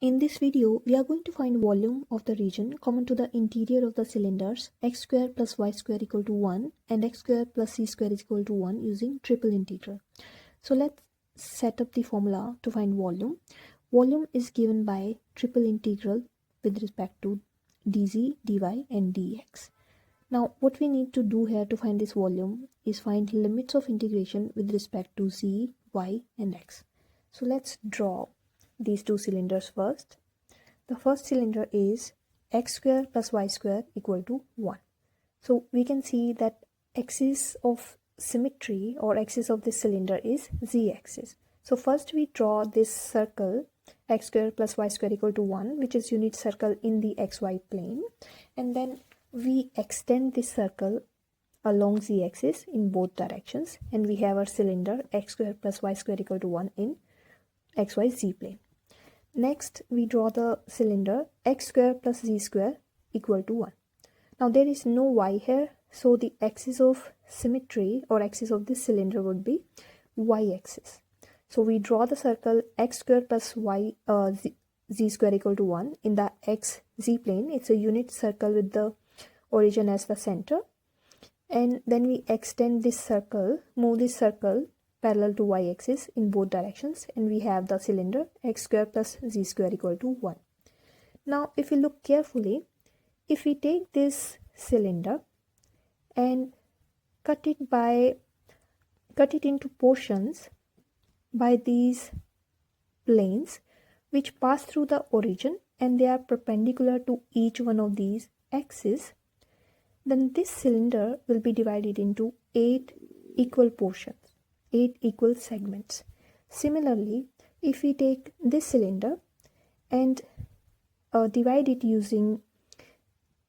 In this video, we are going to find volume of the region common to the interior of the cylinders x square plus y square equal to 1 and x square plus c square is equal to 1 using triple integral. So let's set up the formula to find volume. Volume is given by triple integral with respect to dz, dy and dx. Now what we need to do here to find this volume is find limits of integration with respect to z, y and x. So let's draw these two cylinders first. The first cylinder is x square plus y square equal to 1. So we can see that axis of symmetry or axis of this cylinder is z-axis. So first we draw this circle x square plus y square equal to 1, which is unit circle in the xy plane, and then we extend this circle along z-axis in both directions, and we have our cylinder x square plus y square equal to 1 in xyz plane. Next, we draw the cylinder x square plus z square equal to 1. Now there is no y here, so the axis of symmetry or axis of this cylinder would be y-axis. So we draw the circle x square plus z square equal to 1 in the xz plane. It's a unit circle with the origin as the center. And then we extend this circle, move this circle parallel to y-axis in both directions, and we have the cylinder x square plus z square equal to 1. Now if you look carefully, if we take this cylinder and cut it into portions by these planes which pass through the origin and they are perpendicular to each one of these axes, then this cylinder will be divided into 8 equal portions, 8 equal segments. Similarly, if we take this cylinder and divide it using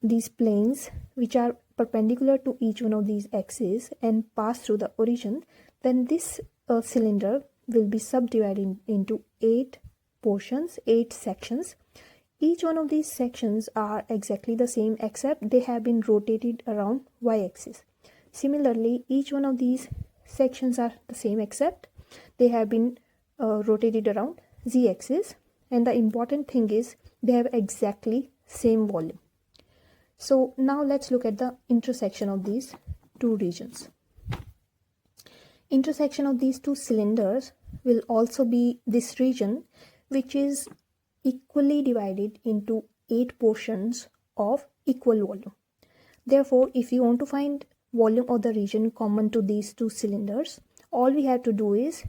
these planes which are perpendicular to each one of these axes and pass through the origin, then this cylinder will be subdivided into 8 portions, 8 sections. Each one of these sections are exactly the same except they have been rotated around y-axis. Similarly, each one of these sections are the same except they have been rotated around z-axis, and the important thing is they have exactly same volume. So now let's look at the intersection of these two regions. Intersection of these two cylinders will also be this region, which is equally divided into 8 portions of equal volume. Therefore, if you want to find volume of the region common to these two cylinders, all we have to do is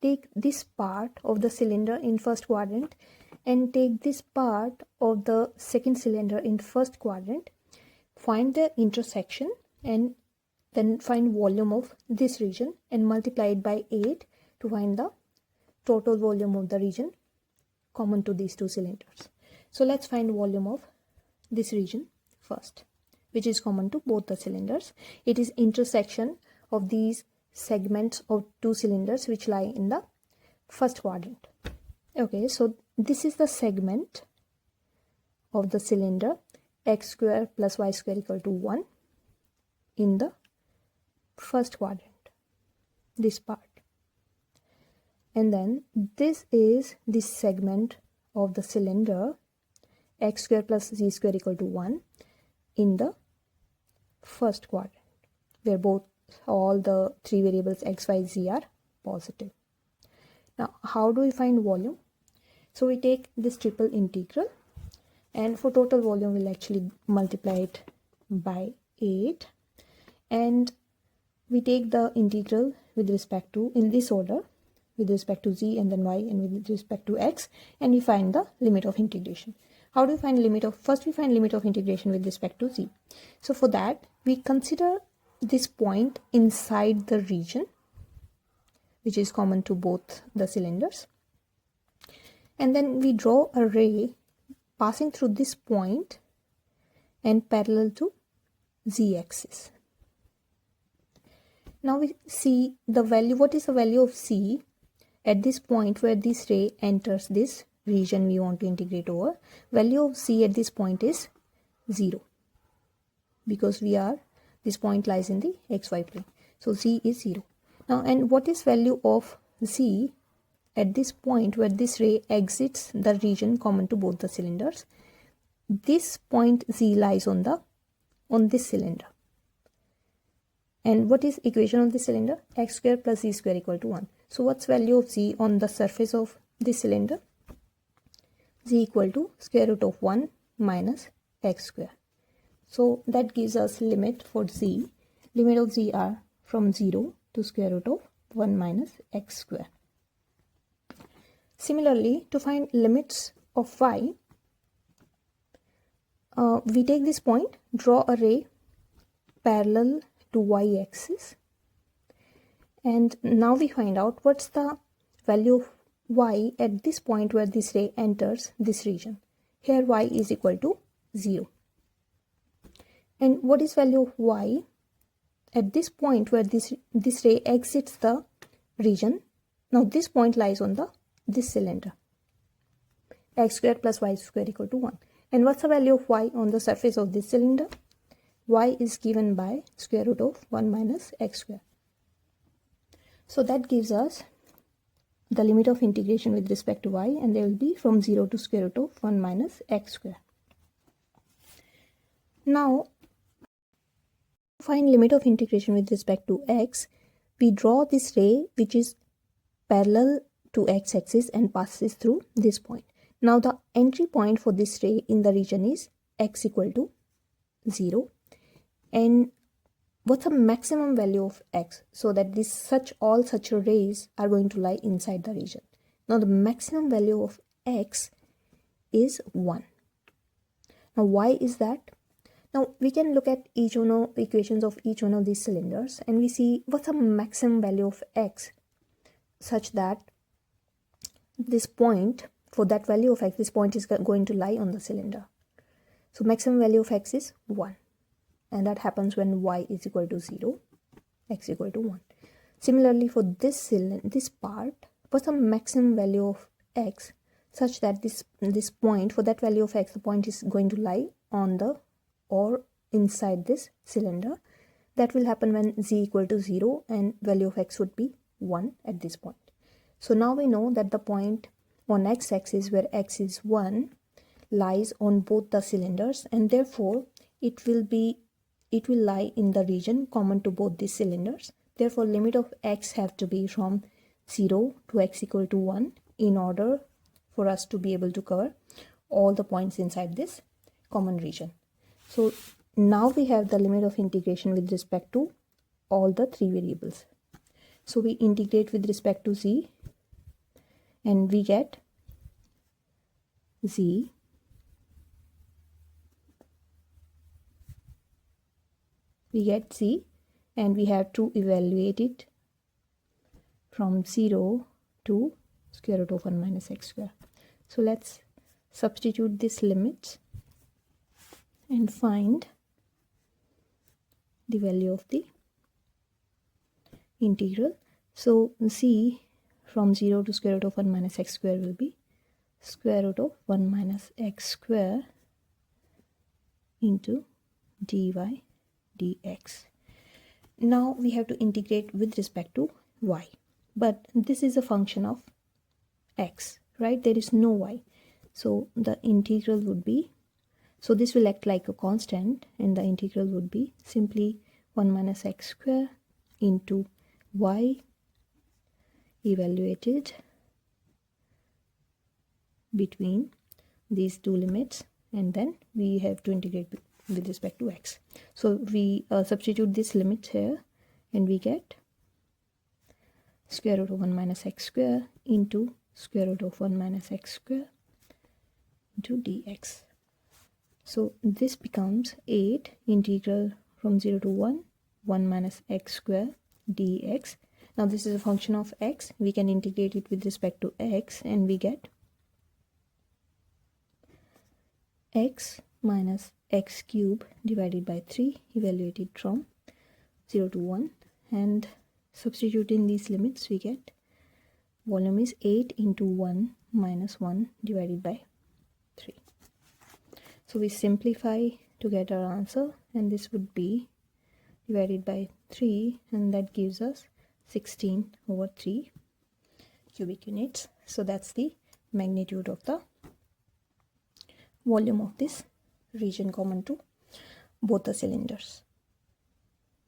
take this part of the cylinder in first quadrant and take this part of the second cylinder in first quadrant, find the intersection and then find volume of this region and multiply it by 8 to find the total volume of the region common to these two cylinders. So let's find volume of this region first, which is common to both the cylinders. It is intersection of these segments of two cylinders which lie in the first quadrant. Okay, so this is the segment of the cylinder x square plus y square equal to 1 in the first quadrant, this part. And then this is this segment of the cylinder x square plus z square equal to 1 in the first quadrant, where all the 3 variables x, y, z are positive. Now how do we find volume? So we take this triple integral, and for total volume we'll actually multiply it by 8, and we take the integral with respect to, in this order, with respect to z and then y and with respect to x, and we find the limit of integration. How do we find limit of, first we find limit of integration with respect to z. So for that we consider this point inside the region which is common to both the cylinders, and then we draw a ray passing through this point and parallel to z-axis. Now we see the value, what is the value of c at this point where this ray enters this region we want to integrate over. Value of c at this point is 0 because this point lies in the xy plane. So c is 0. Now, and what is value of z at this point where this ray exits the region common to both the cylinders, this point Z lies on this cylinder. And what is equation of this cylinder? X square plus Z square equal to 1. So what's value of Z on the surface of this cylinder? Z equal to square root of 1 minus X square. So that gives us limit for Z. Limit of Z are from 0 to square root of 1 minus X square. Similarly, to find limits of Y, we take this point, draw a ray parallel to y-axis, and now we find out what's the value of y at this point where this ray enters this region. Here y is equal to 0. And what is value of y at this point where this ray exits the region? Now this point lies on this cylinder. X square plus y square equal to 1. And what's the value of y on the surface of this cylinder? Y is given by square root of 1 minus x square. So that gives us the limit of integration with respect to y, and they will be from 0 to square root of 1 minus x square. Now, to find limit of integration with respect to x, we draw this ray which is parallel to x-axis and passes through this point. Now the entry point for this ray in the region is x equal to 0. And what's the maximum value of x, so that all such rays are going to lie inside the region? Now the maximum value of x is 1. Now why is that? Now we can look at each one of equations of each one of these cylinders, and we see what's the maximum value of x such that this point, for that value of x, this point is going to lie on the cylinder. So maximum value of x is 1. And that happens when y is equal to 0, x equal to 1. Similarly, for this part, what's the maximum value of x such that this point, for that value of x, the point is going to lie on the or inside this cylinder. That will happen when z equal to 0 and value of x would be 1 at this point. So now we know that the point on x-axis where x is 1 lies on both the cylinders, and therefore it will lie in the region common to both these cylinders. Therefore limit of x have to be from 0 to x equal to 1 in order for us to be able to cover all the points inside this common region. So now we have the limit of integration with respect to all the three variables. So we integrate with respect to z, and we get z and we have to evaluate it from 0 to square root of 1 minus x square. So let's substitute this limit and find the value of the integral. So z from 0 to square root of 1 minus x square will be square root of 1 minus x square into dy dx. Now we have to integrate with respect to y, but this is a function of x, right? There is no y, so the integral would be, so this will act like a constant, and the integral would be simply 1 minus x square into y evaluated between these two limits, and then we have to integrate with respect to x. So we substitute this limit here, and we get square root of 1 minus x square into square root of 1 minus x square into dx. So this becomes 8 integral from 0 to 1 minus x square dx. Now this is a function of x. We can integrate it with respect to x, and we get x minus x cube divided by 3 evaluated from 0 to 1, and substituting these limits we get volume is 8 into 1 minus 1 divided by 3. So we simplify to get our answer, and this would be divided by 3, and that gives us 16/3 cubic units. So that's the magnitude of the volume of this region common to both the cylinders.